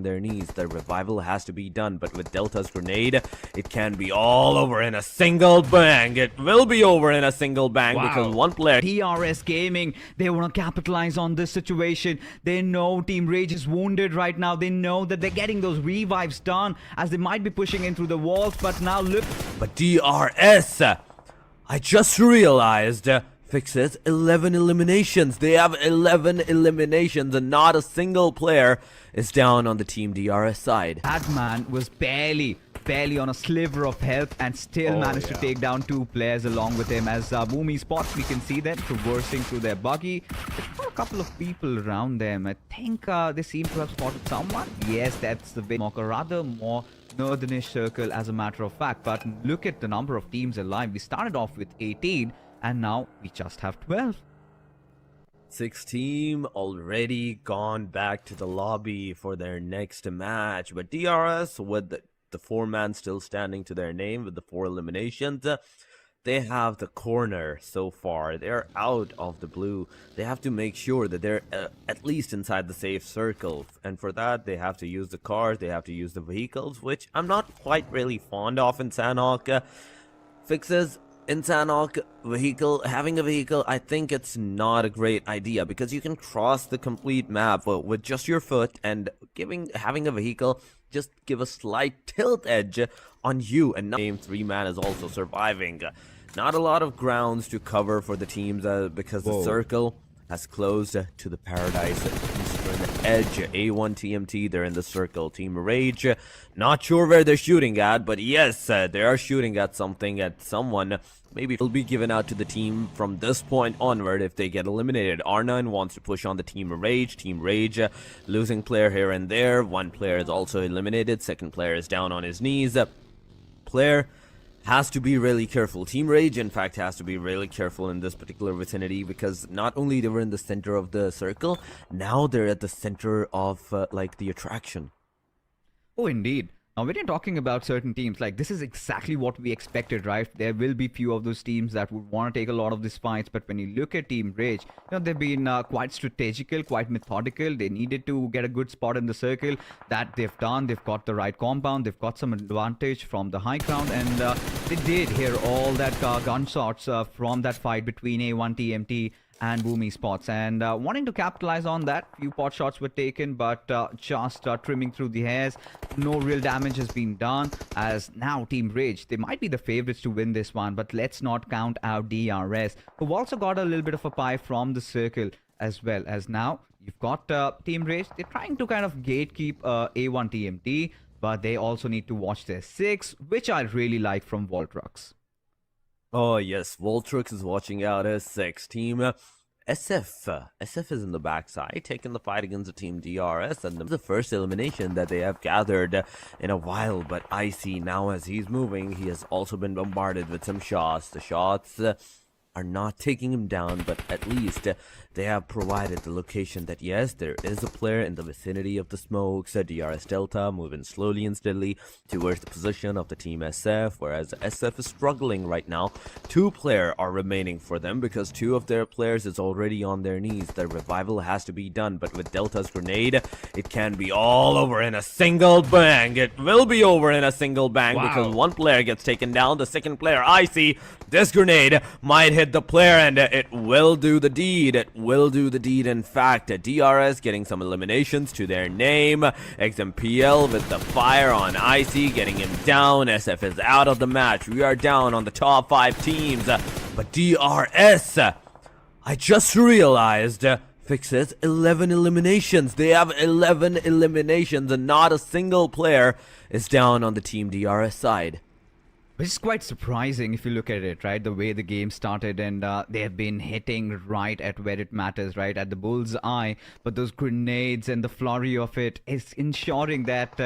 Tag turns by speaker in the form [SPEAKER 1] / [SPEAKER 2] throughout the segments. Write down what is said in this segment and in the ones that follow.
[SPEAKER 1] their knees. The revival has to be done, but with Delta's grenade, it can be all over in a single bang. It will be over in a single bang because one player...
[SPEAKER 2] DRSgaming, they want to capitalize on this situation. They know Team Rage is wounded right now. They know that they're getting those revives done as they might be pushing in through the walls, but now look...
[SPEAKER 1] But DRS, I just realized... Fixes 11 eliminations. They have 11 eliminations and not a single player is down on the Team DRS side.
[SPEAKER 2] That man was barely on a sliver of health and still managed to take down 2 players along with him. As Boomy spots, we can see them traversing through their buggy. There's got a couple of people around them. I think they seem to have spotted someone. Yes, that's the big mocker, rather more northernish circle as a matter of fact. But look at the number of teams alive. We started off with 18. And now we just have 12.
[SPEAKER 1] 6 team already gone back to the lobby for their next match. But DRS, with the 4-man still standing to their name with the 4 eliminations, they have the corner so far. They're out of the blue. They have to make sure that they're at least inside the safe circle. And for that, they have to use the cars. They have to use the vehicles, which I'm not quite really fond of in Sanhok. Fixes... In Sanhok, having a vehicle, I think it's not a great idea because you can cross the complete map with just your foot, and having a vehicle just give a slight tilt edge on you. And now game 3-man is also surviving. Not a lot of grounds to cover for the teams because the circle has closed to the Paradise Eastern Edge. A1 TMT, they're in the circle. Team Rage, not sure where they're shooting at, but yes, they are shooting at something, at someone. Maybe it'll be given out to the team from this point onward if they get eliminated. R9 wants to push on the Team Rage. Team Rage losing player here and there. 1 player is also eliminated. 2nd player is down on his knees. Player has to be really careful. Team Rage, in fact, has to be really careful in this particular vicinity because not only they were in the center of the circle, now they're at the center of like the attraction.
[SPEAKER 2] Oh, indeed. Now, when you're talking about certain teams, like this is exactly what we expected, right? There will be few of those teams that would want to take a lot of these fights. But when you look at Team Rage, they've been quite strategical, quite methodical. They needed to get a good spot in the circle. That they've done. They've got the right compound. They've got some advantage from the high ground. And they did hear all that gunshots from that fight between A1 TMT and Boomy spots, and wanting to capitalize on that. Few pot shots were taken, but just trimming through the hairs. No real damage has been done, as now Team Rage, they might be the favorites to win this one, but let's not count out DRS, who've also got a little bit of a pie from the circle, as well as now you've got Team Rage. They're trying to kind of gatekeep A1 TMT, but they also need to watch their 6, which I really like from Voltrux.
[SPEAKER 1] Oh yes, Voltrux is watching out his 6 team. SF is in the backside, taking the fight against the Team DRS, and the first elimination that they have gathered in a while. But Icy, now as he's moving, he has also been bombarded with some shots. The shots are not taking him down, but at least they have provided the location that yes, there is a player in the vicinity of the smokes. DRS Delta moving slowly and steadily towards the position of the Team SF, whereas SF is struggling right now. 2 players are remaining for them because 2 of their players is already on their knees. The revival has to be done, but with Delta's grenade, it can be all over in a single bang. It will be over in a single bang because 1 player gets taken down. The 2nd player, Icy, this grenade might hit the player and it will do the deed. It will do the deed. In fact, DRS getting some eliminations to their name. XMPL with the fire on Icy, getting him down. SF is out of the match. We are down on the top 5 teams. But DRS, I just realized, Fixes 11 eliminations. They have 11 eliminations and not a single player is down on the Team DRS side.
[SPEAKER 2] Which is quite surprising if you look at it, right? The way the game started, and they have been hitting right at where it matters, right? At the bull's eye. But those grenades and the flurry of it is ensuring that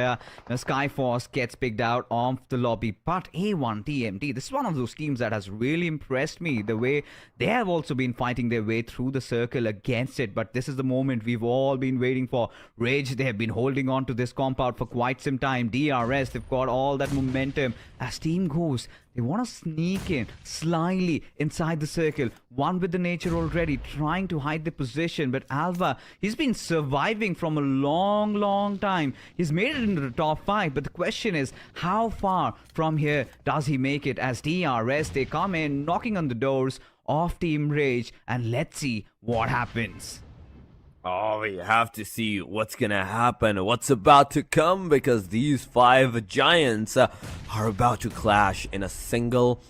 [SPEAKER 2] Skyforce gets picked out of the lobby. But A1 TMT, this is one of those teams that has really impressed me. The way they have also been fighting their way through the circle against it. But this is the moment we've all been waiting for. Rage, they have been holding on to this compound for quite some time. DRS, they've got all that momentum as Team Go ghost. They want to sneak in slyly inside the circle. One with the nature already, trying to hide the position. But Alva, he's been surviving from a long time. He's made it into the top 5. But the question is, how far from here does he make it? As DRS, they come in, knocking on the doors of Team Rage. And let's see what happens.
[SPEAKER 1] Oh, we have to see what's gonna happen, what's about to come, because these 5 giants are about to clash in a single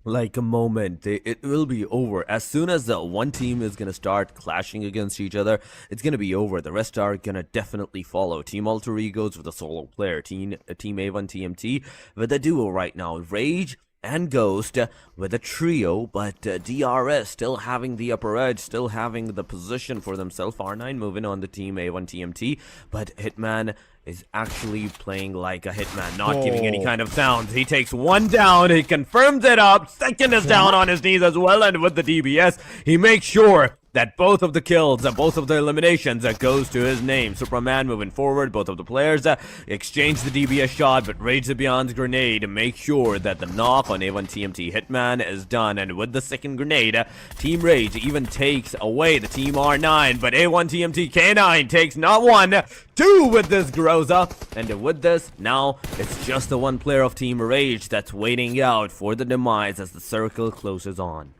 [SPEAKER 1] a moment. It will be over as soon as the one team is gonna start clashing against each other. It's gonna be over. The rest are gonna definitely follow. Team Alter Egos with a solo player, team A1 TMT with a duo right now, Rage and Ghost with a trio, but DRS still having the upper edge, still having the position for themselves. R9 moving on the Team A1 TMT, but Hitman is actually playing like a Hitman, not giving any kind of sounds. He takes one down, he confirms it up, second is down on his knees as well, and with the DBS, he makes sure that both of the kills, both of the eliminations, goes to his name. Superman moving forward, both of the players exchange the DBS shot, but Rage the Beyond's grenade make sure that the knock on A1 TMT Hitman is done. And with the second grenade, Team Rage even takes away the Team R9, but A1 TMT K9 takes not 1, 2 with this Groza. And with this, now it's just the one player of Team Rage that's waiting out for the demise as the circle closes on.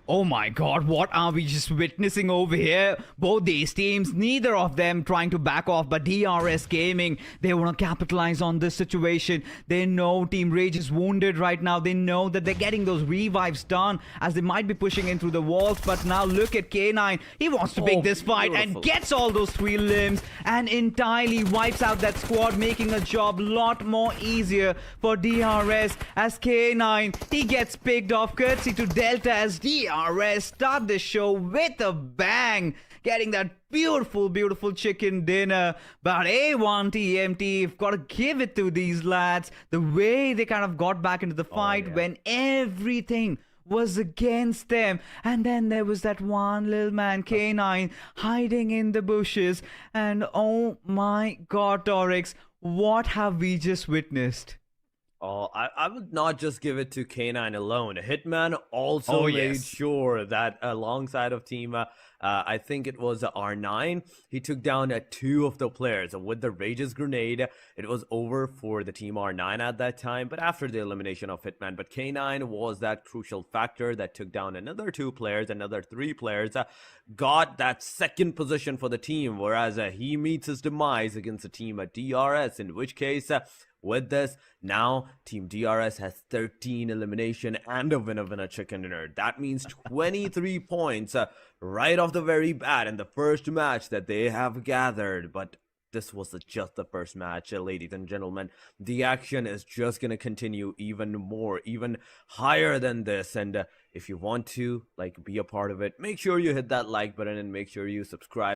[SPEAKER 2] Oh my god, what are we just witnessing over here? Both these teams, neither of them trying to back off, but DRSgaming, they want to capitalize on this situation. They know Team Rage is wounded right now. They know that they're getting those revives done as they might be pushing in through the walls. But now look at K9. He wants to pick this fight and gets all those 3 limbs and entirely wipes out that squad, making a job a lot more easier for DRS as K9, he gets picked off courtesy to Delta as DRS start the show with a bang, getting that beautiful chicken dinner. But A1 TMT, you've got to give it to these lads, the way they kind of got back into the fight when everything was against them. And then there was that one little man, K9, hiding in the bushes. And oh my god, Torix, what have we just witnessed?
[SPEAKER 1] Oh, I would not just give it to K9 alone. Hitman also made sure that alongside of Team, I think it was R9, he took down 2 of the players. With the Rage's grenade, it was over for the Team R9 at that time, but after the elimination of Hitman. But K9 was that crucial factor that took down another 2 players, another 3 players, got that second position for the team, whereas he meets his demise against the team at DRS, in which case... with this, now Team DRS has 13 elimination and a winner chicken dinner. That means 23 points right off the very bat in the first match that they have gathered. But this was just the first match, ladies and gentlemen. The action is just going to continue even more, even higher than this. And if you want to be a part of it, make sure you hit that like button and make sure you subscribe.